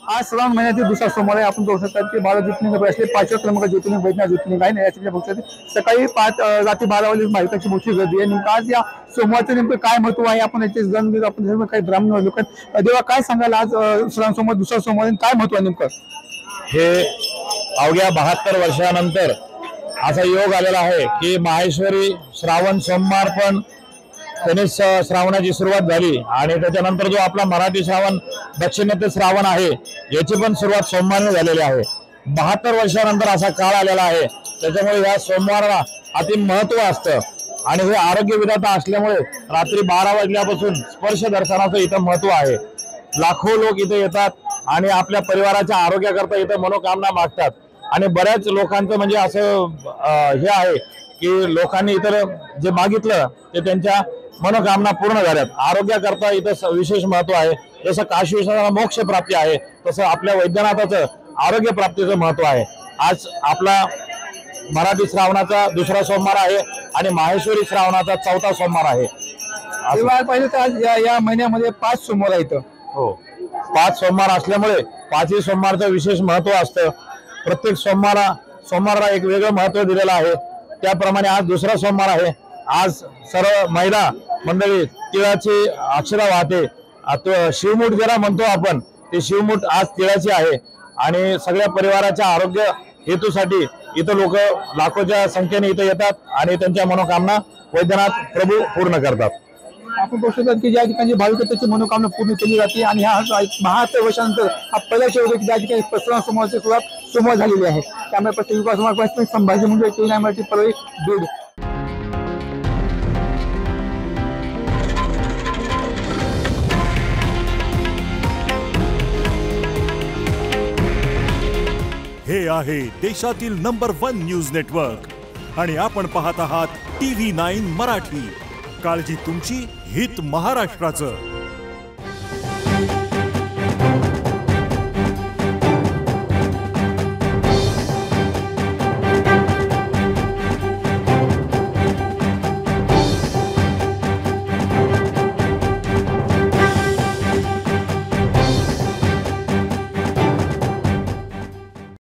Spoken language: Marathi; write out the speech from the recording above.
आज श्रावण महिन्यातील दुसरा सोमवार आहे. आपण बघू शकता की 12 ज्योतिर्लिंग असले 5व्या क्रमांक ज्योतिर्लिंग वैद्यनाथ ज्योतिर्लिंग आहे. याच्या बघू शकता सकाळी 5 रात्री 12 वाजता भाविकांची मोठी गर्दी आहे. नेमकं आज या सोमवारचं नेमकं काय महत्व आहे आपण याचे जाणून घेऊ. आपण काही ब्राह्मण लोक देवा काय सांगाल आज श्रावण सोमवार दुसरा सोमवार काय महत्व आहे नेमकं? हे अवघ्या 72 वर्षानंतर असा योग आलेला आहे की माहेश्वरी श्रावण सोमवार पण त्याने श्रावणाची सुरुवात झाली आणि त्याच्यानंतर जो आपला मराठी श्रावण दक्षिणेतील श्रावण आहे याची पण सुरुवात सोमवारने झालेली आहे. 72 वर्षानंतर असा काळ आलेला आहे. त्याच्यामुळे या सोमवाराला अति महत्व असतं आणि हे आरोग्य विधाता असल्यामुळे रात्री 12 वाजल्यापासून स्पर्श दर्शनाचं इथं महत्व आहे. लाखो लोक इथे येतात आणि आपल्या परिवाराच्या आरोग्याकरता इथं मनोकामना मागतात आणि बऱ्याच लोकांचं म्हणजे असं हे आहे की लोकांनी इतर जे मागितलं ते त्यांच्या मनोकामना पूर्ण झाल्यात. आरोग्याकरता इथं विशेष महत्व आहे. जसं काशी विश्वनाथाला मोक्ष प्राप्ती आहे तसं आपल्या वैद्यनाथाचं आरोग्य प्राप्तीचं महत्व आहे. आज आपला मराठी श्रावणाचा दुसरा सोमवार आहे आणि माहेश्वरी श्रावणाचा चौथा सोमवार आहे. पाहिजे तर आज या महिन्यामध्ये 5 सोमवार आहेत. हो, 5 सोमवार असल्यामुळे 5ही सोमवारचं विशेष महत्व असतं. प्रत्येक सोमवाराला एक वेगळं महत्व दिलेलं आहे. त्याप्रमाणे आज दुसरा सोमवार आहे. आज सर्व महिला मंडळी तिळाची अक्षरा वाहते. शिवमूठ ज्याला म्हणतो आपण ते शिवमूठ आज तिळाची आहे आणि सगळ्या परिवाराच्या आरोग्य हेतूसाठी इथं लोक लाखोच्या संख्येने इथं येतात आणि त्यांच्या मनोकामना वैद्यनाथ प्रभू पूर्ण करतात. आपण बघू शकतो की ज्या ठिकाणी भाविक त्याची मनोकामना पूर्ण केली जाते आणि हा 72 वर्षानंतर हा पहिल्याच्या वेळी ज्या ठिकाणी श्रावण सोमवारची सुरुवात सोमवार झालेली आहे. त्यामुळे प्रत्येक संभाजी मुंबई परळी बीड. हे आहे देशातील नंबर 1 न्यूज नेटवर्क आणि आपण पाहत आहात TV9 मराठी. काळजी तुमची, हित महाराष्ट्राचं.